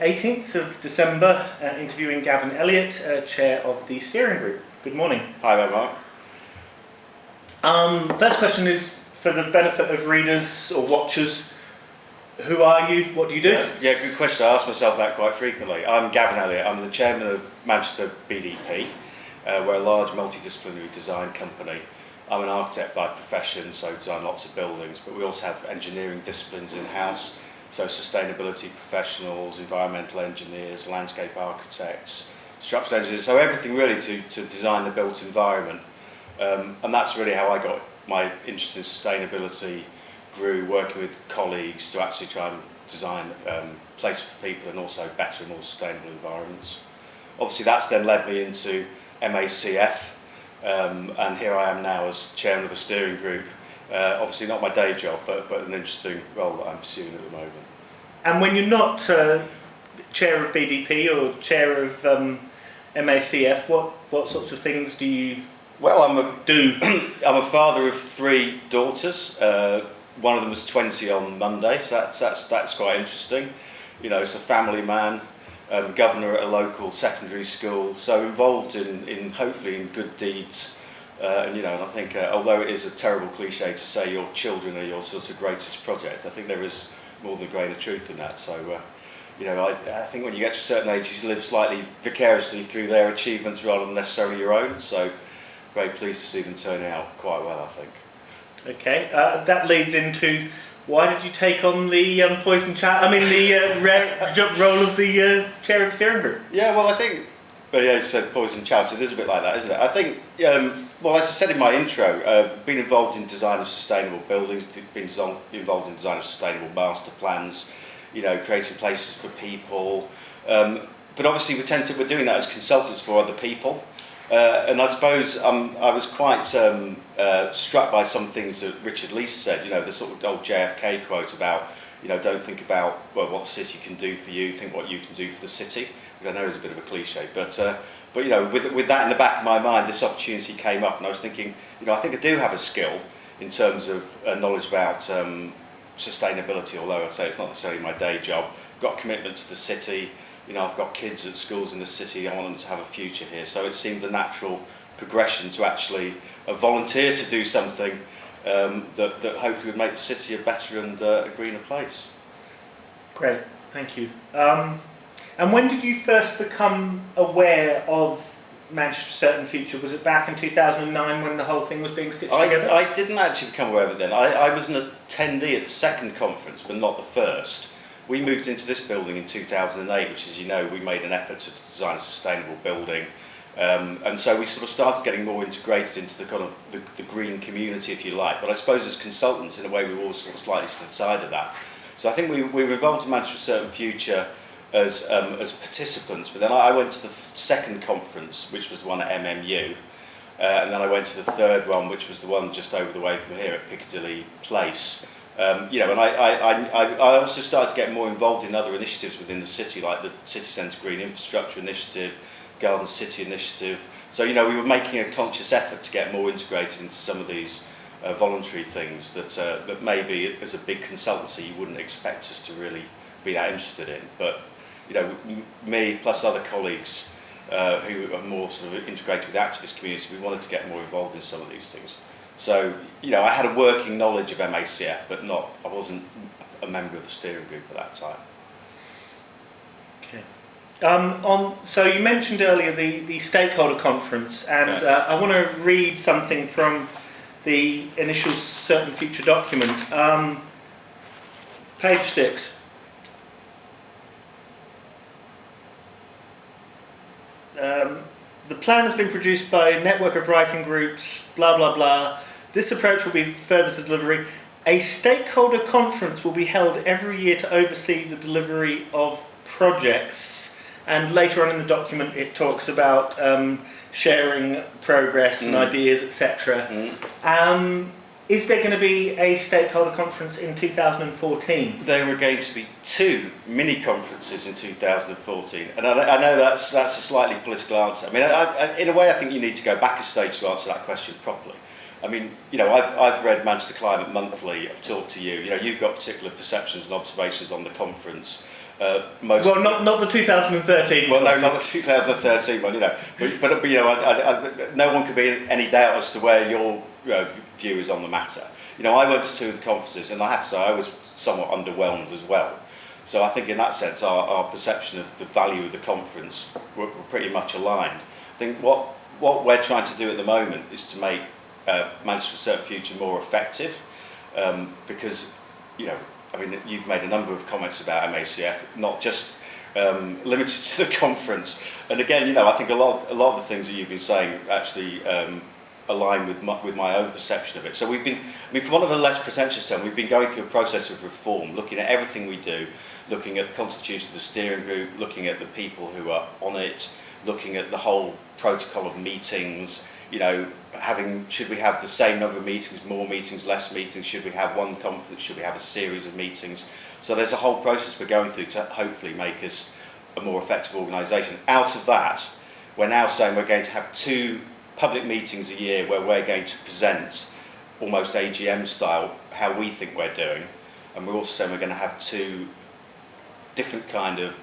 18th of December, interviewing Gavin Elliott, Chair of the Steering Group. Good morning. Hi there, Mark. First question is for the benefit of readers or watchers. Who are you? What do you do? Yeah, good question. I ask myself that quite frequently. I'm Gavin Elliott. I'm the chairman of Manchester BDP. We're a large multidisciplinary design company. I'm an architect by profession, so design lots of buildings, but we also have engineering disciplines in-house, so sustainability professionals, environmental engineers, landscape architects, structural engineers, so everything really to design the built environment. And that's really how I got my interest in sustainability, grew working with colleagues to actually try and design places for people and also better and more sustainable environments. Obviously that's then led me into MACF, and here I am now as chairman of the steering group. Obviously not my day job, but an interesting role that I'm pursuing at the moment. And when you're not chair of BDP or chair of MACF, what sorts of things do you do? I'm a father of 3 daughters. One of them was 20 on Monday, so that's quite interesting. You know, it's a family man, governor at a local secondary school, so involved in hopefully in good deeds. And you know, and I think although it is a terrible cliche to say your children are your sort of greatest project, I think there is more than a grain of truth in that. So you know, I think when you get to a certain age, you live slightly vicariously through their achievements rather than necessarily your own. So very pleased to see them turning out quite well, I think. Okay, that leads into why did you take on the role of the chair of the steering group? Yeah, well, I think, you said poison chalice, it is a bit like that, isn't it? I think, well, as I said in my intro, been involved in design of sustainable buildings, been involved in design of sustainable master plans, you know, creating places for people. But obviously we're doing that as consultants for other people. And I suppose I was quite struck by some things that Richard Leese said, you know, the sort of old JFK quote about, you know, don't think about what the city can do for you, think what you can do for the city, which I know is a bit of a cliche, but you know, with that in the back of my mind, this opportunity came up and I was thinking, you know, I think I do have a skill in terms of knowledge about sustainability, although I say it's not necessarily my day job. I've got a commitment to the city. You know, I've got kids at schools in the city, I want them to have a future here, so it seemed a natural progression to actually volunteer to do something that hopefully would make the city a better and a greener place. Great, thank you. And when did you first become aware of Manchester Certain Future? Was it back in 2009 when the whole thing was being stitched together? I didn't actually become aware of it then. I was an attendee at the second conference, but not the first. We moved into this building in 2008, which, as you know, we made an effort to design a sustainable building. And so we sort of started getting more integrated into the kind of the green community, if you like. But I suppose as consultants, in a way, we were all sort of slightly to the side of that. So I think we were involved in Manchester Certain Future as participants. But then I went to the second conference, which was the one at MMU. And then I went to the third one, which was the one just over the way from here at Piccadilly Place. You know, and I also started to get more involved in other initiatives within the city, like the City Centre Green Infrastructure Initiative, Garden City Initiative. So, you know, we were making a conscious effort to get more integrated into some of these voluntary things that maybe as a big consultancy you wouldn't expect us to really be that interested in. But, you know, me plus other colleagues who are more sort of integrated with the activist community, we wanted to get more involved in some of these things. So, you know, I had a working knowledge of MACF, but I wasn't a member of the steering group at that time. Okay. So you mentioned earlier the stakeholder conference, and I want to read something from the initial Certain Future document. Page 6. The plan has been produced by a network of writing groups, blah, blah, blah. This approach will be further to delivery. A stakeholder conference will be held every year to oversee the delivery of projects. And later on in the document, it talks about sharing progress and ideas, etc. Is there going to be a stakeholder conference in 2014? There were going to be 2 mini conferences in 2014, and I know that's a slightly political answer. I mean, in a way, I think you need to go back a stage to answer that question properly. I mean, you know, I've read Manchester Climate Monthly. I've talked to you. You know, you've got particular perceptions and observations on the conference. Most Well, not the 2013. well, no, not the 2013 one, but you know, no one could be in any doubt as to where your view is on the matter. I went to two of the conferences, and I have to say I was somewhat underwhelmed as well. So I think in that sense, our perception of the value of the conference were pretty much aligned. I think what we're trying to do at the moment is to make Manchester Certain Future more effective, because you've made a number of comments about MACF, not just limited to the conference. And again, I think a lot of the things that you've been saying actually align with my own perception of it. So we've been, for want of a less pretentious term, we've been going through a process of reform, looking at everything we do, looking at the constitution of the steering group, looking at the people who are on it, looking at the whole protocol of meetings. Should we have the same number of meetings, more meetings, less meetings? Should we have one conference? Should we have a series of meetings? So there's a whole process we're going through to hopefully make us a more effective organisation. Out of that, we're now saying we're going to have 2 public meetings a year where we're going to present almost AGM style how we think we're doing, and we're also saying we're going to have 2 different kind of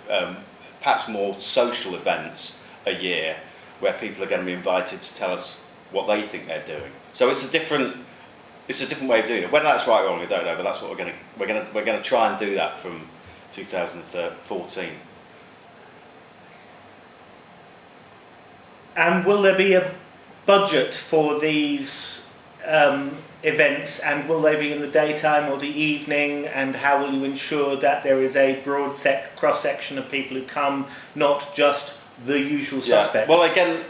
perhaps more social events a year where people are going to be invited to tell us what they think they're doing. So it's a different way of doing it. Whether that's right or wrong, I don't know, but that's what we're going to try and do that from 2014. And will there be a budget for these events, and will they be in the daytime or the evening, and how will you ensure that there is a broad cross-section of people who come, not just the usual suspects? Well, again,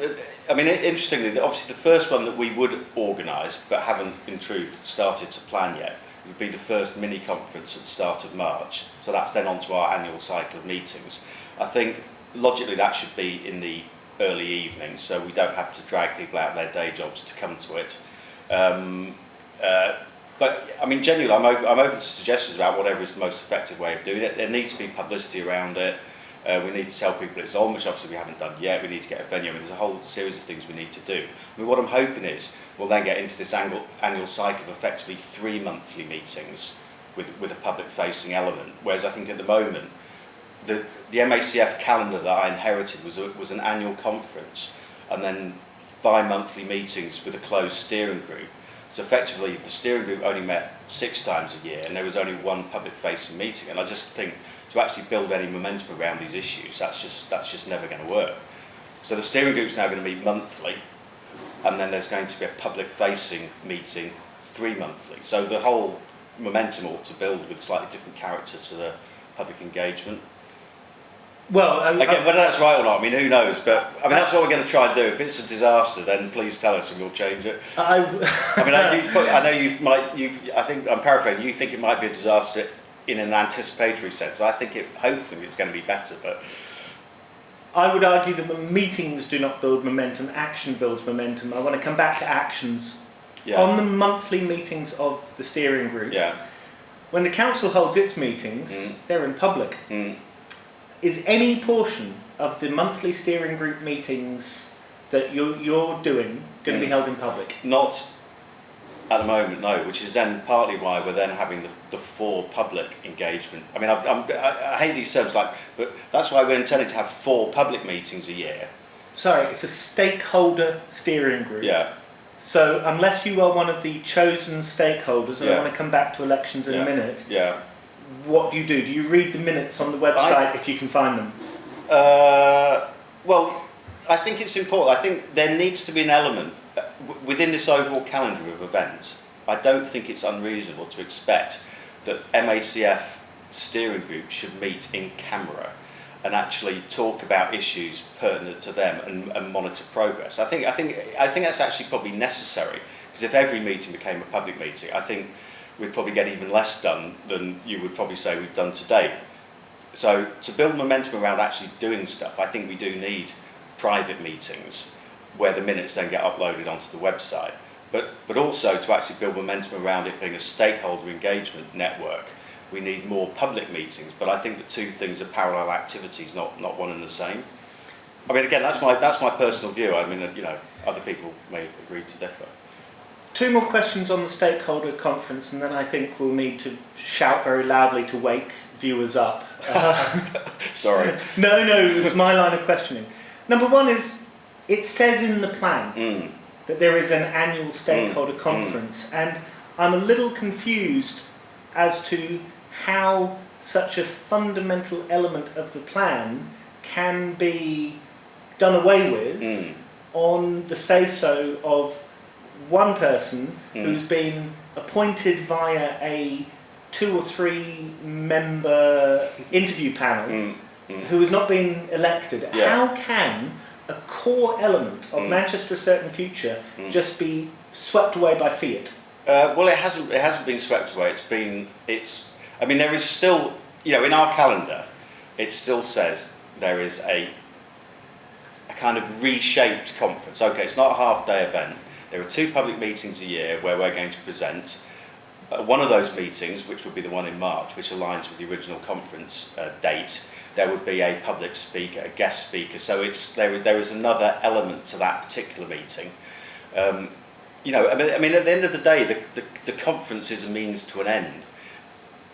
interestingly, obviously the first one that we would organise, but haven't in truth started to plan yet, would be the first mini conference at the start of March. So that's then onto our annual cycle of meetings. I think logically that should be in the early evening, so we don't have to drag people out of their day jobs to come to it. But genuinely, I'm open to suggestions about whatever is the most effective way of doing it. There needs to be publicity around it. We need to tell people it's on, which obviously we haven't done yet. We need to get a venue. There's a whole series of things we need to do. What I'm hoping is we'll then get into this annual cycle of effectively 3 monthly meetings with a public-facing element. Whereas I think at the moment, the MACF calendar that I inherited was an annual conference and then bi-monthly meetings with a closed steering group. So effectively, the steering group only met 6 times a year, and there was only one public-facing meeting. And I just think to actually build any momentum around these issues, that's just never going to work. So the steering group's now going to meet monthly, and then there's going to be a public-facing meeting 3 monthly. So the whole momentum ought to build with slightly different character to the public engagement. Well, again, whether that's right or not, who knows? But that's what we're going to try and do. If it's a disaster, then please tell us and we'll change it. I know you might. I think I'm paraphrasing. You think it might be a disaster in an anticipatory sense. I think hopefully it's going to be better. But I would argue that meetings do not build momentum. Action builds momentum. I want to come back to actions. Yeah. On the monthly meetings of the steering group. Yeah. When the council holds its meetings, they're in public. Is any portion of the monthly steering group meetings that you're doing going to be held in public? Not at the moment, no, which is then partly why we're then having the 4 public engagement. I hate these terms, but that's why we're intending to have 4 public meetings a year. Sorry, it's a stakeholder steering group. Yeah. So unless you are one of the chosen stakeholders, and I want to come back to elections in a minute, what do? Do you read the minutes on the website if you can find them? Well, I think it's important. I think there needs to be an element within this overall calendar of events. I don't think it's unreasonable to expect that MACF steering group should meet in camera and actually talk about issues pertinent to them and monitor progress. I think that's actually probably necessary, because if every meeting became a public meeting, I think we'd probably get even less done than you would probably say we've done to date. So to build momentum around actually doing stuff, I think we do need private meetings where the minutes then get uploaded onto the website. But also to actually build momentum around it being a stakeholder engagement network, we need more public meetings. But I think the 2 things are parallel activities, not one and the same. Again, that's my personal view. Other people may agree to differ. 2 more questions on the stakeholder conference, and then I think we'll need to shout very loudly to wake viewers up. Sorry. No, it's my line of questioning. Number one is, it says in the plan that there is an annual stakeholder conference, and I'm a little confused as to how such a fundamental element of the plan can be done away with on the say-so of one person who's been appointed via a 2 or 3 member interview panel who has not been elected. Yeah. How can a core element of Manchester A Certain Future just be swept away by fiat? Well, it hasn't been swept away. I mean, there is still, in our calendar, it still says there is a kind of reshaped conference. Okay, it's not a half-day event. There are 2 public meetings a year where we're going to present. One of those meetings, which would be the one in March, which aligns with the original conference date, there would be a public speaker, a guest speaker. So there is another element to that particular meeting. I mean, at the end of the day, the conference is a means to an end.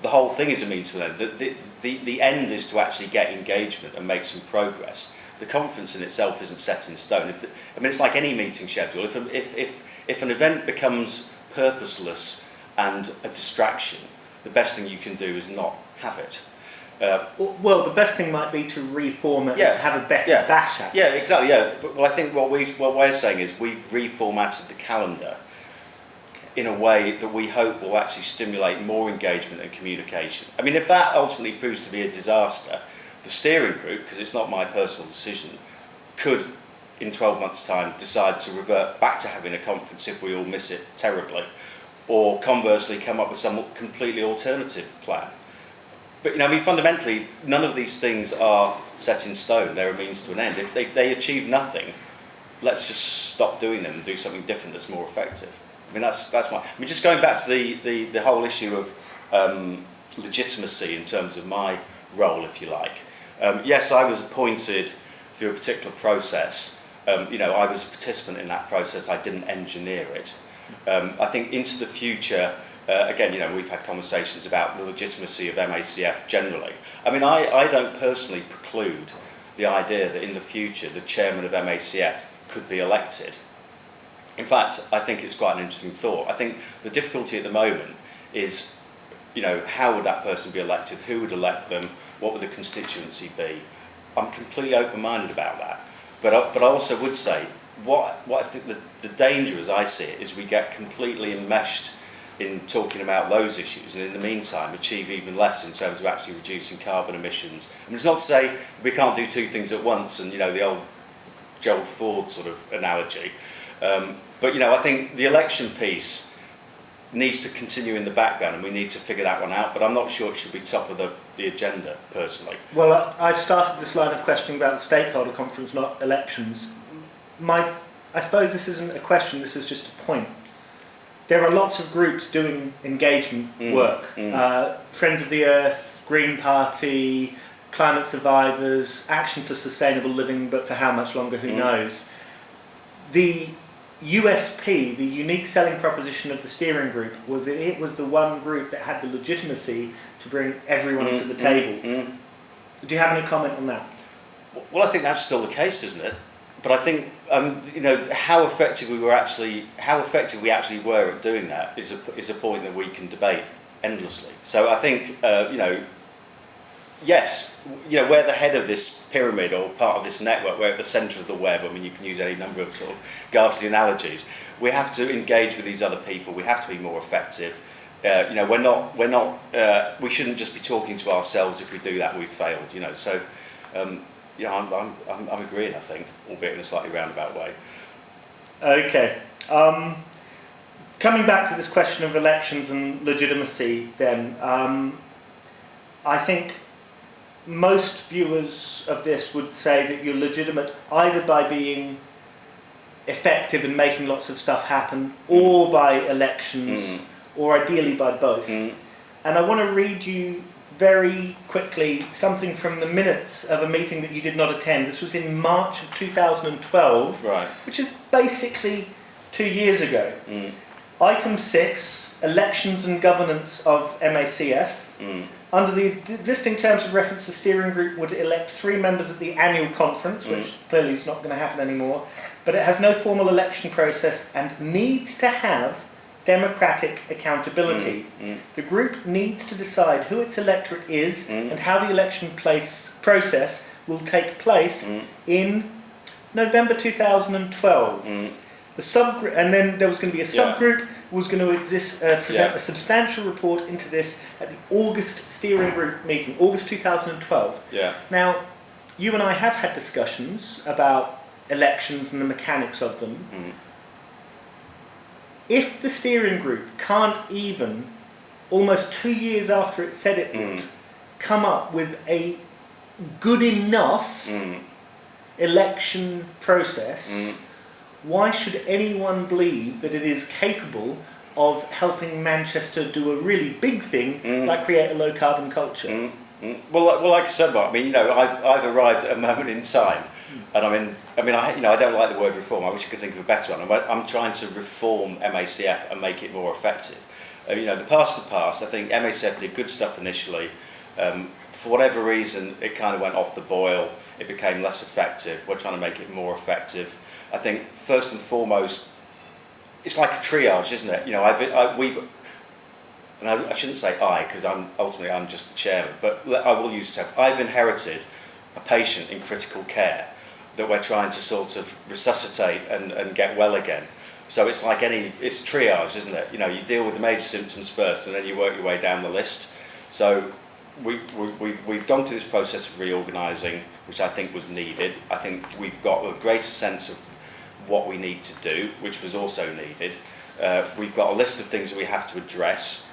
The whole thing is a means to an end. The end is to actually get engagement and make some progress. The conference in itself isn't set in stone. It's like any meeting schedule. If an event becomes purposeless and a distraction, the best thing you can do is not have it. Well, the best thing might be to reform it and have a better bash at it. Yeah, exactly. Yeah, but I think what we're saying is we've reformatted the calendar in a way that we hope will actually stimulate more engagement and communication. I mean, if that ultimately proves to be a disaster, the steering group, because it's not my personal decision, could in 12 months' time decide to revert back to having a conference if we all miss it terribly, or conversely come up with some completely alternative plan. But fundamentally, none of these things are set in stone. They're a means to an end. If they achieve nothing, let's just stop doing them and do something different that's more effective. I mean, that's my. I mean, just going back to the whole issue of legitimacy in terms of my role, if you like. Yes, I was appointed through a particular process. I was a participant in that process. I didn't engineer it. I think into the future. Again, we've had conversations about the legitimacy of MACF generally. I mean, I don't personally preclude the idea that in the future the chairman of MACF could be elected. In fact, I think it's quite an interesting thought. I think the difficulty at the moment is, how would that person be elected? Who would elect them? What would the constituency be? I'm completely open-minded about that. But I also would say, what I think the danger as I see it is we get completely enmeshed in talking about those issues, and in the meantime achieve even less in terms of actually reducing carbon emissions. I mean, it's not to say we can't do 2 things at once, and the old Gerald Ford sort of analogy. But I think the election piece needs to continue in the background, and we need to figure that one out. But I'm not sure it should be top of the agenda, personally. Well, I've started this line of questioning about the stakeholder conference, not elections. I suppose this isn't a question. This is just a point. There are lots of groups doing engagement work. Friends of the Earth, Green Party, Climate Survivors, Action for Sustainable Living, but for how much longer, who knows. The USP, the unique selling proposition of the steering group, was that it was the one group that had the legitimacy to bring everyone to the table. Do you have any comment on that? Well, I think that's still the case, isn't it? But I think how effective we actually were at doing that is a point that we can debate endlessly. So I think yes, we're at the head of this pyramid or part of this network. We're at the centre of the web. I mean, you can use any number of sort of ghastly analogies. We have to engage with these other people. We have to be more effective. We shouldn't just be talking to ourselves. If we do that, we've failed. So. I'm agreeing, I think, albeit in a slightly roundabout way. Okay. Coming back to this question of elections and legitimacy, then, I think most viewers of this would say that you're legitimate either by being effective and making lots of stuff happen, or by elections, or ideally by both. And I want to read you very quickly something from the minutes of a meeting that you did not attend. This was in March of 2012, right, which is basically 2 years ago. Item 6, elections and governance of MACF. Under the existing terms of reference, the steering group would elect 3 members at the annual conference, which clearly is not going to happen anymore, but it has no formal election process and needs to have democratic accountability. The group needs to decide who its electorate is and how the election process will take place in November 2012. The subgroup, and then there was going to be a subgroup, was going to present a substantial report into this at the August steering group meeting, August 2012. Now, you and I have had discussions about elections and the mechanics of them. If the steering group can't even, almost 2 years after it said it would, come up with a good enough election process, why should anyone believe that it is capable of helping Manchester do a really big thing, like create a low carbon culture? Well, like I said, Mark, I mean, I've arrived at a moment in time, and I don't like the word reform. I wish I could think of a better one. I'm trying to reform MACF and make it more effective. The past. I think MACF did good stuff initially. For whatever reason, it kind of went off the boil. It became less effective. We're trying to make it more effective. I think first and foremost, it's like a triage, isn't it? I shouldn't say because I'm just the chairman, but I will use the term. I've inherited a patient in critical care that we're trying to sort of resuscitate and get well again. So it's like it's triage, isn't it? You deal with the major symptoms first, and then you work your way down the list. So we've gone through this process of reorganising, which I think was needed. I think we've got a greater sense of what we need to do, which was also needed. We've got a list of things that we have to address,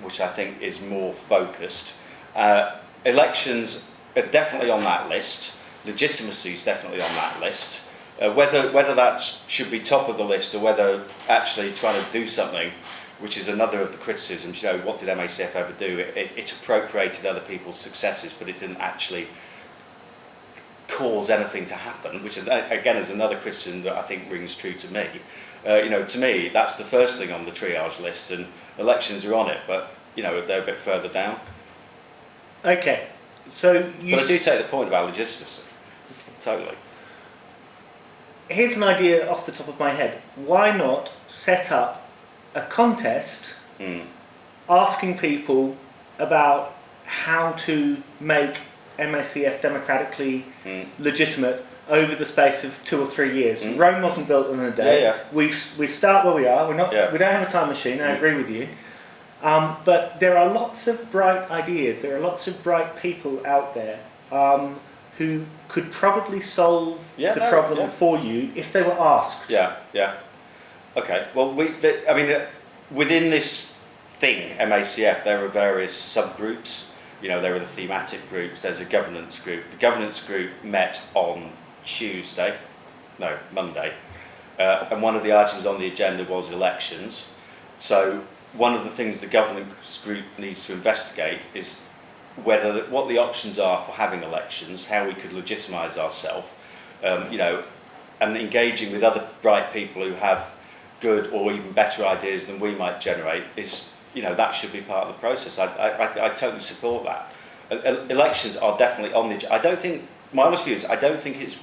which I think is more focused. Elections are definitely on that list. Legitimacy is definitely on that list. Whether that should be top of the list or whether actually trying to do something, which is another of the criticisms, what did MACF ever do? It appropriated other people's successes, but it didn't actually cause anything to happen, which again is another criticism that I think rings true to me. To me, that's the first thing on the triage list, and elections are on it, but they're a bit further down. Okay, so but I do take the point about legitimacy. Totally. Here's an idea off the top of my head. Why not set up a contest asking people about how to make MACF democratically legitimate over the space of 2 or 3 years. Rome wasn't built in a day. We start where we are. We don't have a time machine. I agree with you. But there are lots of bright ideas. There are lots of bright people out there who could probably solve the problem for you if they were asked. Okay. Well, within this thing, MACF, there are various subgroups. There are the thematic groups. There's a governance group. The governance group met on Monday, and one of the items on the agenda was elections. So one of the things the governance group needs to investigate is what the options are for having elections, how we could legitimise ourselves, and engaging with other bright people who have good or even better ideas than we might generate is, that should be part of the process. I totally support that. Elections are definitely on the. My honest view is I don't think it's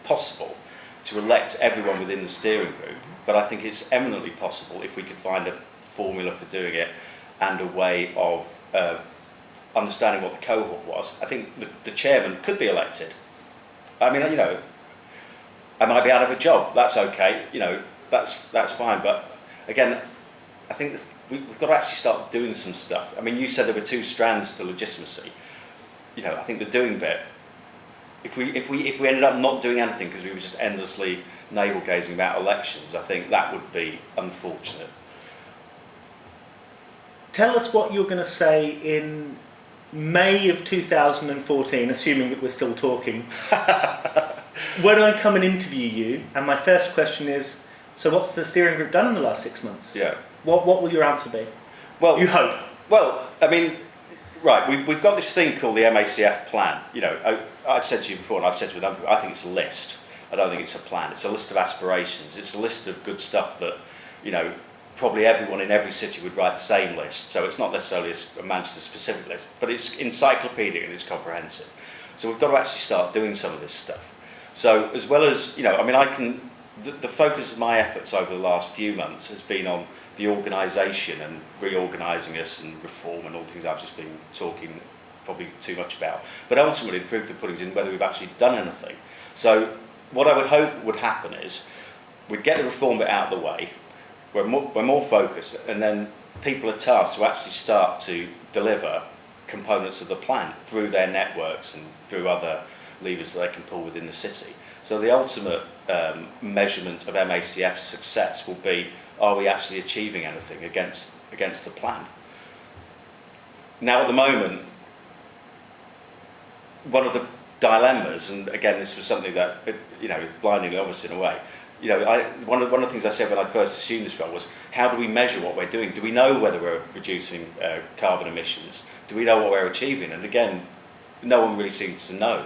possible to elect everyone within the steering group, but I think it's eminently possible if we could find a formula for doing it and a way of understanding what the cohort was. I think the chairman could be elected. I might be out of a job. That's okay. That's fine. But again, I think we've got to actually start doing some stuff. You said there were 2 strands to legitimacy. I think the doing bit. If we ended up not doing anything because we were just endlessly navel gazing about elections, I think that would be unfortunate. Tell us what you're going to say in May of 2014, assuming that we're still talking. When I come and interview you, and my first question is, so what's the steering group done in the last 6 months? What will your answer be? Well, you hope. Well, right, we've got this thing called the MACF plan. I've said to you before, and I've said to other people, I think it's a list. I don't think it's a plan. It's a list of aspirations. It's a list of good stuff that, probably everyone in every city would write the same list. So it's not necessarily a Manchester specific list, but it's encyclopedic and it's comprehensive. So we've got to actually start doing some of this stuff. So as well as, the focus of my efforts over the last few months has been on the organisation and reorganising us and reform and all the things I've just been talking probably too much about. But ultimately the proof of the pudding's in whether we've actually done anything. So what I would hope would happen is we'd get the reform bit out of the way, we're more focused, and then people are tasked to actually start to deliver components of the plan through their networks and through other levers that they can pull within the city. So the ultimate measurement of MACF's success will be, are we actually achieving anything against the plan? Now at the moment, one of the dilemmas, and again this was something that is blindingly obvious in a way, one of the things I said when I first assumed this role was, how do we measure what we're doing? Do we know whether we're reducing carbon emissions? Do we know what we're achieving? And again, no one really seems to know.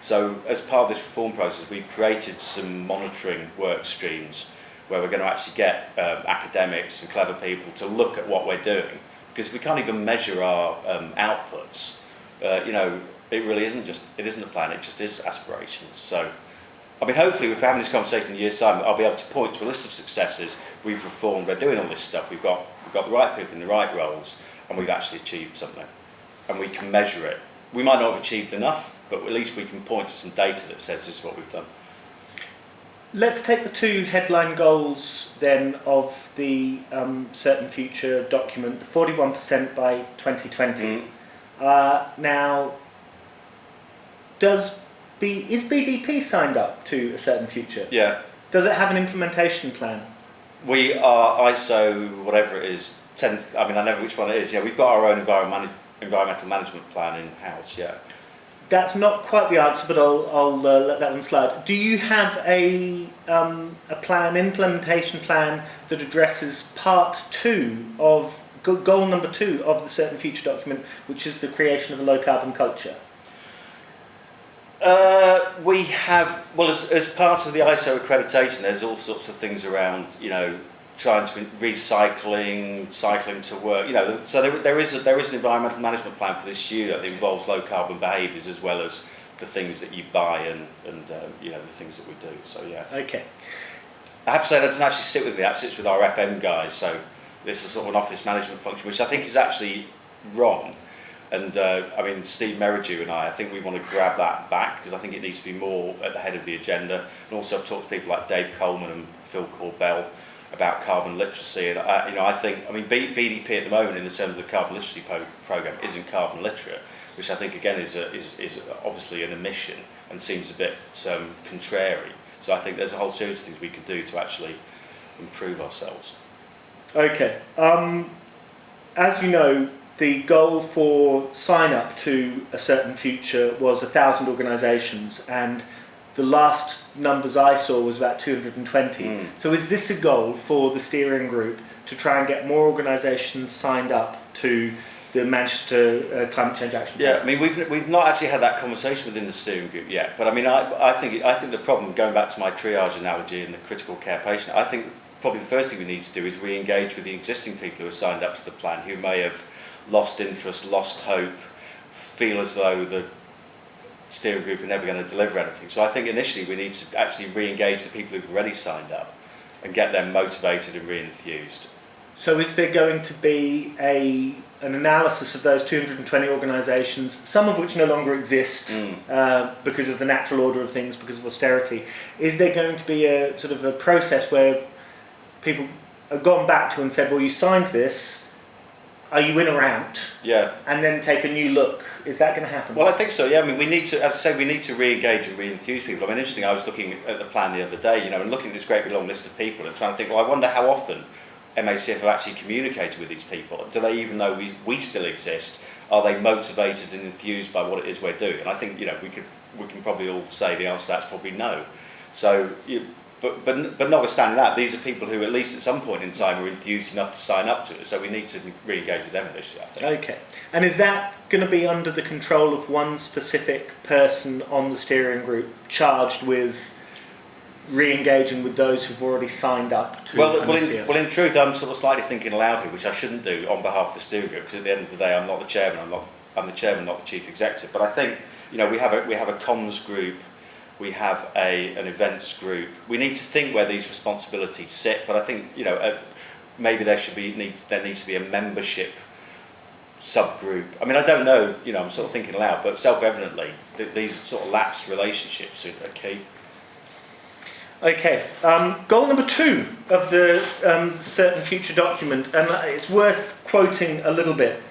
So as part of this reform process, we've created some monitoring work streams where we're going to actually get academics and clever people to look at what we're doing. Because if we can't even measure our outputs, it really isn't a plan, it just is aspirations. So, hopefully if we're having this conversation in a year's time, I'll be able to point to a list of successes. We've reformed, we're doing all this stuff, we've got the right people in the right roles, and we've actually achieved something. And we can measure it. We might not have achieved enough, but at least we can point to some data that says this is what we've done. Let's take the two headline goals then of the Certain Future document, the 41% by 2020. Now, is BDP signed up to a Certain Future? Yeah. Does it have an implementation plan? We are ISO, whatever it is, 10, I know which one it is. Yeah, we've got our own environmental management plan in-house, yeah. That's not quite the answer, but I'll let that one slide. Do you have a implementation plan that addresses part 2 of goal number 2 of the Certain Future document, which is the creation of a low carbon culture? We have, as part of the ISO accreditation, there's all sorts of things around, trying to cycling to work, so there is an environmental management plan for this year that involves low carbon behaviours as well as the things that you buy and the things that we do. So yeah. Okay. I have to say that doesn't actually sit with me. That sits with our FM guys. So this is sort of an office management function, which I think is actually wrong. And Steve Merridew and I think we want to grab that back because I think it needs to be more at the head of the agenda. And also I've talked to people like Dave Coleman and Phil Corbell about carbon literacy, and I think BDP at the moment in the terms of the carbon literacy program isn't carbon literate, which I think again is obviously an omission and seems a bit contrary. So I think there's a whole series of things we could do to actually improve ourselves. Okay. As you know, the goal for sign up to a Certain Future was 1,000 organisations, and the last numbers I saw was about 220. So is this a goal for the steering group to try and get more organisations signed up to the Manchester Climate Change Action Plan? Yeah, we've not actually had that conversation within the steering group yet. But I think the problem, going back to my triage analogy and the critical care patient, I think probably the first thing we need to do is re-engage with the existing people who are signed up to the plan, who may have lost interest, lost hope, feel as though the steering group are never going to deliver anything. So I think initially we need to actually re-engage the people who've already signed up and get them motivated and re-enthused. So is there going to be an analysis of those 220 organisations, some of which no longer exist because of the natural order of things, because of austerity? Is there going to be a sort of a process where people have gone back to and said, well, you signed this, are you in or out? Yeah. And then take a new look. Is that going to happen? Well, I think so, yeah. We need to, as I say, we need to re-engage and re-enthuse people. Interesting, I was looking at the plan the other day, and looking at this great big long list of people and trying to think, well, I wonder how often MACF have actually communicated with these people. Do they even know we still exist? Are they motivated and enthused by what it is we're doing? And I think, we can probably all say the answer to that's probably no. So, But notwithstanding that, these are people who at least at some point in time were enthused enough to sign up to it, so we need to re-engage with them initially, I think. Okay. And is that going to be under the control of one specific person on the steering group charged with re-engaging with those who've already signed up to well, in truth, I'm sort of slightly thinking aloud here, which I shouldn't do on behalf of the studio, because at the end of the day, I'm not the chairman. I'm the chairman, not the chief executive. But I think, you know, we have a comms group, we have an events group. We need to think where these responsibilities sit. But I think, you know, maybe there needs to be a membership subgroup. I mean, I don't know. You know, I'm sort of thinking aloud, but self-evidently, these sort of lapsed relationships are key. Okay, goal number 2 of the certain future document, and it's worth quoting a little bit.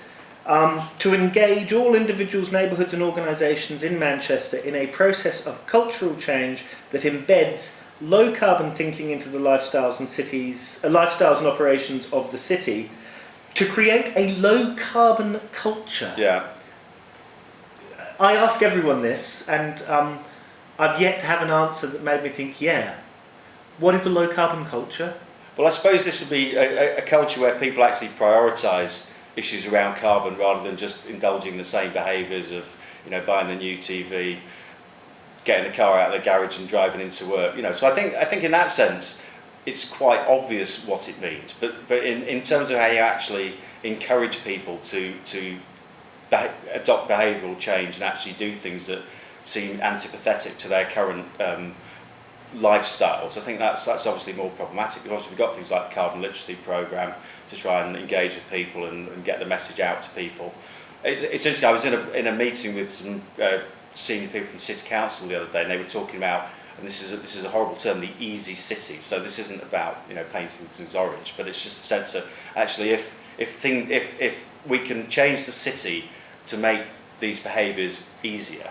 To engage all individuals, neighbourhoods and organisations in Manchester in a process of cultural change that embeds low carbon thinking into the lifestyles and operations of the city, to create a low carbon culture. Yeah. I ask everyone this, and I've yet to have an answer that made me think, yeah, what is a low carbon culture? Well, I suppose this would be a culture where people actually prioritise issues around carbon rather than just indulging the same behaviours of, you know, buying the new TV, getting the car out of the garage and driving into work. You know, so I think in that sense it's quite obvious what it means. But in terms of how you actually encourage people to adopt behavioural change and actually do things that seem antipathetic to their current lifestyles, I think that's obviously more problematic. Because we've got things like the carbon literacy programme to try and engage with people and get the message out to people. It's interesting. I was in a meeting with some senior people from the City Council the other day, and they were talking about, and this is a horrible term, the easy city. So this isn't about, you know, painting things orange, but it's just a sense of actually if we can change the city to make these behaviours easier,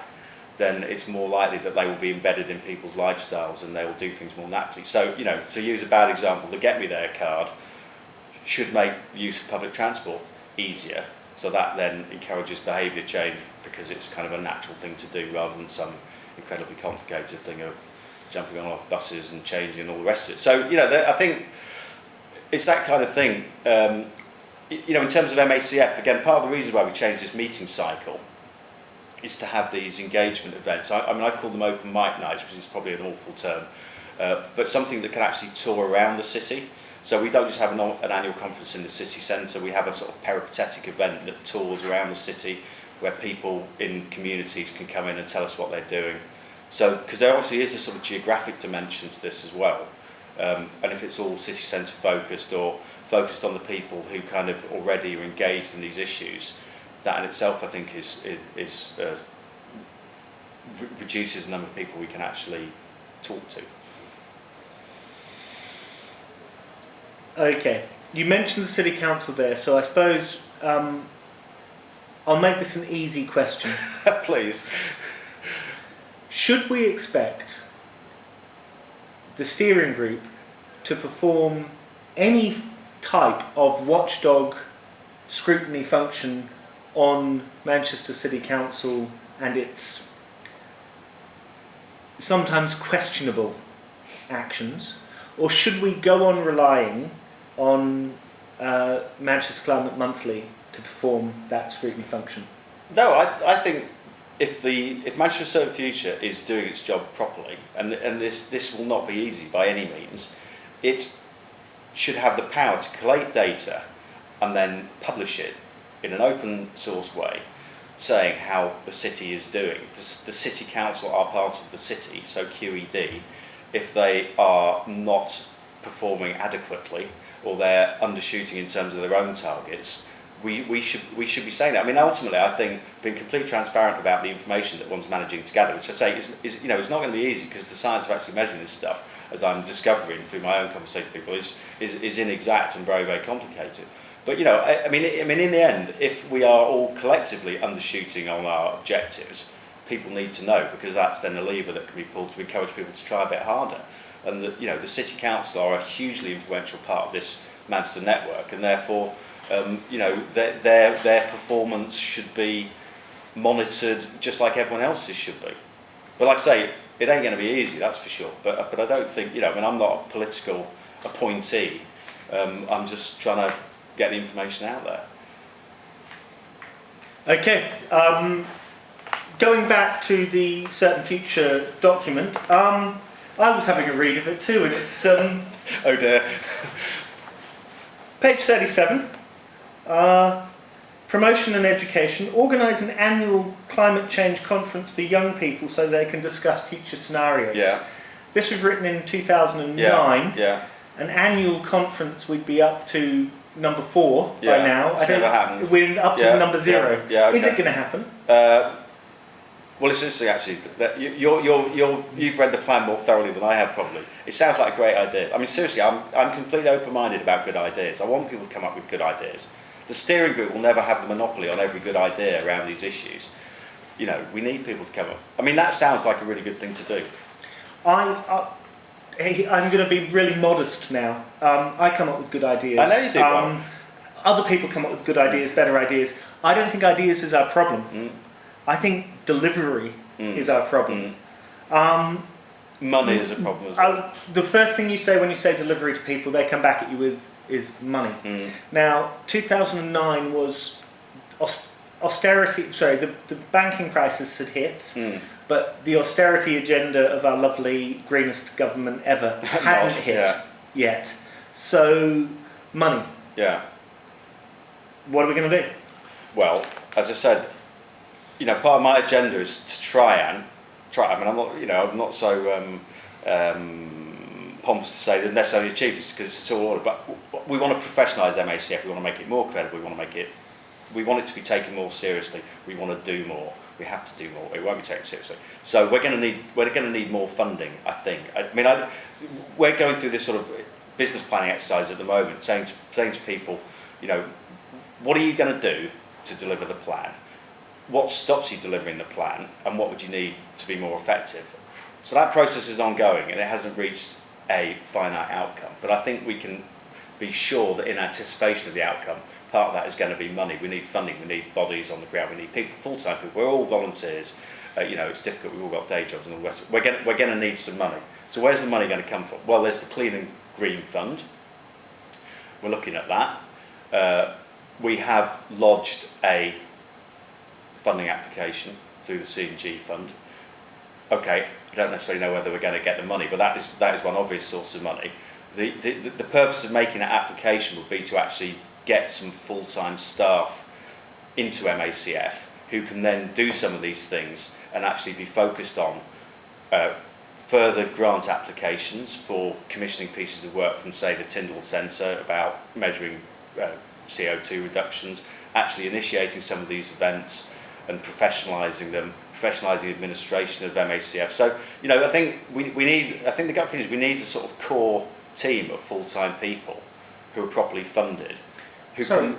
then it's more likely that they will be embedded in people's lifestyles and they will do things more naturally. So, you know, to use a bad example, the Get Me There card should make the use of public transport easier, so that then encourages behaviour change because it's kind of a natural thing to do rather than some incredibly complicated thing of jumping on off buses and changing and all the rest of it. So, you know, I think it's that kind of thing. You know, in terms of MACF, again, part of the reason why we changed this meeting cycle is to have these engagement events. I mean, I've called them open mic nights, which is probably an awful term, but something that can actually tour around the city. So we don't just have an annual conference in the city centre, we have a sort of peripatetic event that tours around the city where people in communities can come in and tell us what they're doing. So, because there obviously is a sort of geographic dimension to this as well. And if it's all city centre focused or focused on the people who kind of already are engaged in these issues, that in itself I think reduces the number of people we can actually talk to. Okay, you mentioned the City Council there, so I suppose I'll make this an easy question. Please. Should we expect the steering group to perform any type of watchdog scrutiny function on Manchester City Council and its sometimes questionable actions, or should we go on relying on Manchester Climate Monthly to perform that scrutiny function? No, I think if Manchester Certain Future is doing its job properly, and this will not be easy by any means, it should have the power to collate data and then publish it in an open source way, saying how the city is doing. The City Council are part of the city, so QED. If they are not performing adequately or they're undershooting in terms of their own targets, we should be saying that. I mean, ultimately, I think being completely transparent about the information that one's managing to gather, which I say is you know, it's not going to be easy because the science of actually measuring this stuff, as I'm discovering through my own conversation with people, is inexact and very, very complicated. But you know, I mean, in the end, if we are all collectively undershooting on our objectives, people need to know, because that's then a lever that can be pulled to encourage people to try a bit harder. And you know, the City Council are a hugely influential part of this Manchester network, and therefore, you know, their performance should be monitored just like everyone else's should be. But like I say, it ain't going to be easy, that's for sure. But I don't think, you know, I mean, I'm not a political appointee. I'm just trying to get the information out there. Okay. Going back to the Certain Future document, I was having a read of it too, and it's Oh dear. page 37. Promotion and education. Organise an annual climate change conference for young people so they can discuss future scenarios. Yeah. This was written in 2009. Yeah. An annual conference, we'd be up to number 4 by Yeah. now. It's never happened. We're up to Yeah. number 0. Yeah. Okay. Is it going to happen? Well, it's interesting actually that you've read the plan more thoroughly than I have probably. It sounds like a great idea. I mean, seriously, I'm completely open-minded about good ideas. I want people to come up with good ideas. The steering group will never have the monopoly on every good idea around these issues. You know, we need people to come up. I mean, that sounds like a really good thing to do. I'm going to be really modest now. I come up with good ideas. I know you do. Other people come up with good ideas, better ideas. I don't think ideas is our problem. Mm. I think delivery is our problem. Money is a problem as well. The first thing you say when you say delivery to people, they come back at you with is money. Now, 2009 was austerity. Sorry, the banking crisis had hit, but the austerity agenda of our lovely greenest government ever hadn't hit yet. So, money. Yeah. What are we going to do? Well, as I said, you know, part of my agenda is to try. I mean, I'm not so pompous to say that necessarily achieve this because it's a tall order. But we want to professionalise MACF. We want to make it more credible. We want it to be taken more seriously. We want to do more. We have to do more. It won't be taken seriously. So we're going to need more funding. I think. We're going through this sort of business planning exercise at the moment, saying to people, you know, what are you going to do to deliver the plan? What stops you delivering the plan, and what would you need to be more effective? So that process is ongoing, and it hasn't reached a finite outcome. But I think we can be sure that in anticipation of the outcome, part of that is going to be money. We need funding. We need bodies on the ground. We need people, full-time people. We're all volunteers. You know, it's difficult. We've all got day jobs and all the rest. We're going to need some money. So where's the money going to come from? Well, there's the Clean and Green Fund. We're looking at that. We have lodged a funding application through the C&G fund. Okay, I don't necessarily know whether we're going to get the money, but that is one obvious source of money. The purpose of making that application would be to actually get some full-time staff into MACF who can then do some of these things and actually be focused on further grant applications for commissioning pieces of work from, say, the Tyndall Centre about measuring CO2 reductions, actually initiating some of these events and professionalising them, professionalising the administration of MACF. So, you know, I think the gut feeling is we need a sort of core team of full-time people who are properly funded. Sorry, I'm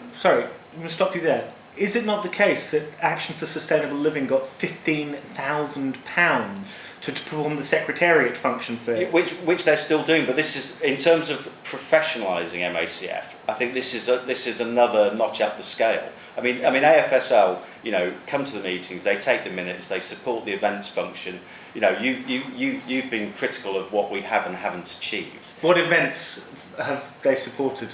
going to stop you there. Is it not the case that Action for Sustainable Living got £15,000 to perform the secretariat function for it? Which they're still doing, but this is, in terms of professionalising MACF, I think this is another notch up the scale. I mean, AFSL, you know, come to the meetings, they take the minutes, they support the events function. You know, you've been critical of what we have and haven't achieved. What events have they supported?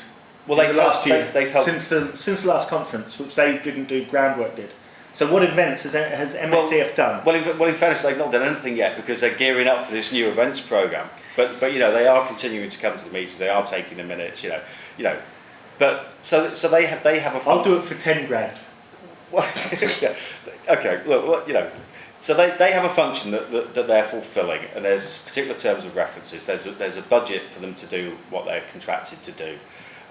Well, they've last year, they've helped since the last conference, which they didn't do, groundwork did. So what events has MACF done? Well, in fairness, they've not done anything yet because they're gearing up for this new events programme. But you know, they are continuing to come to the meetings. They are taking the minutes. You know. But so they have a. I'll do it for £10,000. Well, yeah. Okay. Look, you know. So they have a function that they're fulfilling, and there's particular terms of references. There's a budget for them to do what they're contracted to do.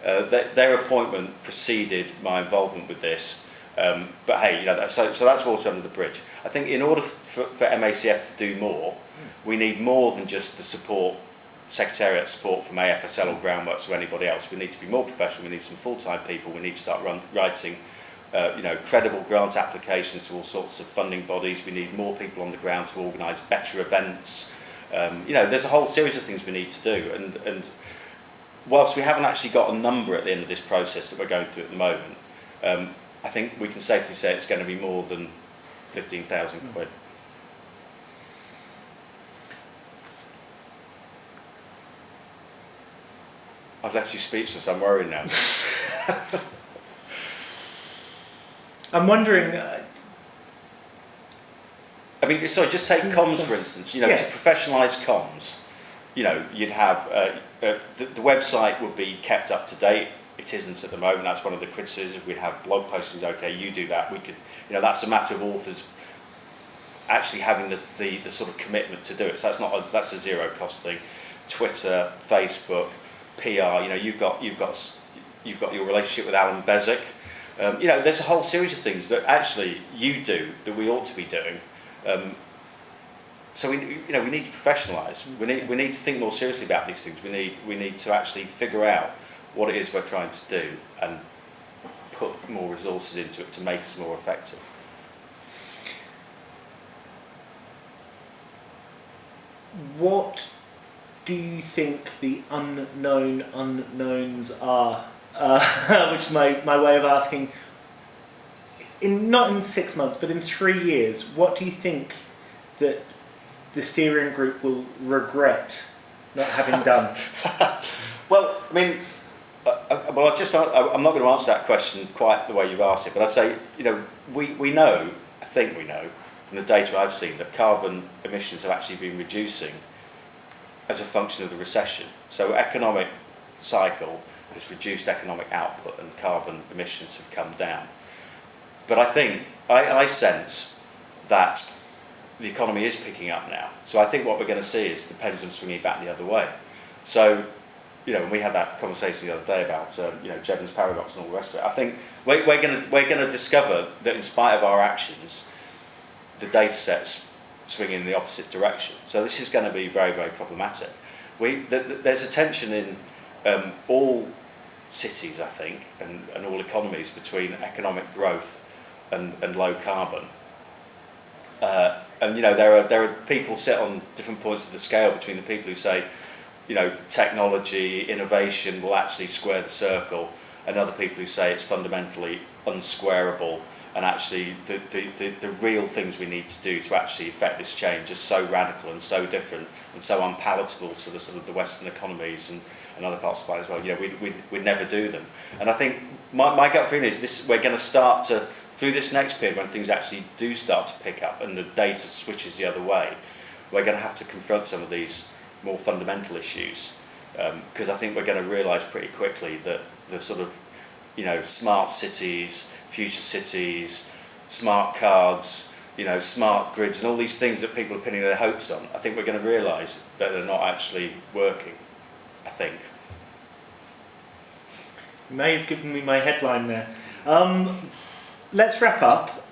Their appointment preceded my involvement with this, but hey, you know, so that's water under the bridge. I think in order for MACF to do more, we need more than just the support, secretariat support from AFSL or Groundworks or anybody else. We need to be more professional. We need some full-time people. We need to start writing, you know, credible grant applications to all sorts of funding bodies. We need more people on the ground to organise better events. You know, there's a whole series of things we need to do, and whilst we haven't actually got a number at the end of this process that we're going through at the moment, I think we can safely say it's going to be more than 15,000 quid. I've left you speechless, I'm worried now. I'm wondering... I mean, sorry, just take comms for instance, you know, to professionalise comms. you know, you'd have the website would be kept up to date. It isn't at the moment. That's one of the criticisms. We'd have blog postings. Okay, you do that. We could, you know, that's a matter of authors actually having the sort of commitment to do it. So that's a zero cost thing. Twitter, Facebook, PR. You know, you've got your relationship with Alan Bezic. You know, there's a whole series of things that actually you do that we ought to be doing. So we need to professionalise. We need to think more seriously about these things. We need to actually figure out what it is we're trying to do and put more resources into it to make us more effective. What do you think the unknown unknowns are? Which is my way of asking. Not in 6 months, but in 3 years, what do you think that the steering group will regret not having done? Well, I mean, I'm not going to answer that question quite the way you've asked it, but I'd say, you know, I think we know from the data I've seen that carbon emissions have actually been reducing as a function of the recession. So economic cycle has reduced economic output and carbon emissions have come down. But I think, I sense that the economy is picking up now. So I think what we're going to see is the pendulum swinging back the other way. So, you know, when we had that conversation the other day about, you know, Jevons paradox and all the rest of it, I think we're going to discover that in spite of our actions, the data sets swing in the opposite direction. So this is going to be very, very problematic. There's a tension in all cities, I think, and all economies between economic growth and low carbon. And you know, there are people sit on different points of the scale between the people who say, you know, technology, innovation will actually square the circle, and other people who say it's fundamentally unsquareable, and actually the real things we need to do to actually effect this change are so radical and so different and so unpalatable to the sort of the Western economies and other parts of the planet as well. You know, we'd never do them. And I think my gut feeling is this: we're going to start to, through this next period when things actually do start to pick up and the data switches the other way, we're going to have to confront some of these more fundamental issues, because I think we're going to realise pretty quickly that the sort of, you know, smart cities, future cities, smart cards, you know, smart grids and all these things that people are pinning their hopes on, I think we're going to realise that they're not actually working, I think. You may have given me my headline there. Let's wrap up.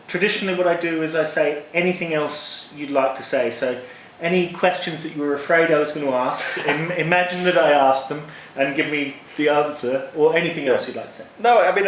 Traditionally what I do is I say anything else you'd like to say. So any questions that you were afraid I was going to ask, imagine that I asked them and give me the answer, or anything else you'd like to say. No, I mean,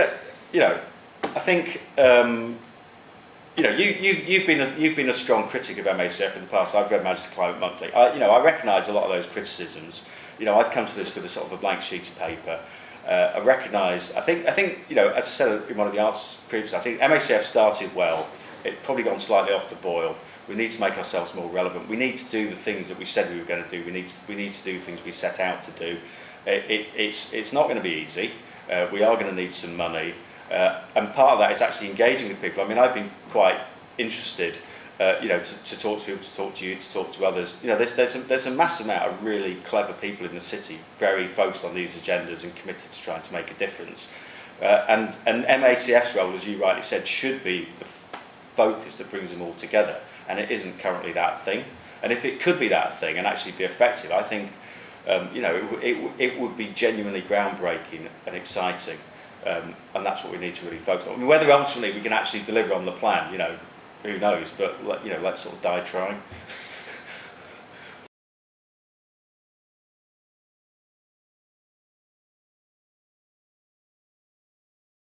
you know, I think, you know, you've been a strong critic of MACF in the past. I've read Manchester Climate Monthly. You know, I recognise a lot of those criticisms. You know, I've come to this with a sort of a blank sheet of paper. I recognise, I think, you know, as I said in one of the answers previously, I think MACF started well. It probably gone slightly off the boil. We need to make ourselves more relevant. We need to do the things that we said we were going to do. We need to do things we set out to do. It's not going to be easy. We are going to need some money, and part of that is actually engaging with people. I mean, I've been quite interested, you know, to talk to people, to talk to you, to talk to others. You know, there's a massive amount of really clever people in the city, very focused on these agendas and committed to trying to make a difference. And MACF's role, as you rightly said, should be the focus that brings them all together. And it isn't currently that thing. And if it could be that thing and actually be effective, I think, you know, it would be genuinely groundbreaking and exciting. And that's what we need to really focus on. I mean, whether ultimately we can actually deliver on the plan, you know, who knows? But, you know, let's sort of die trying.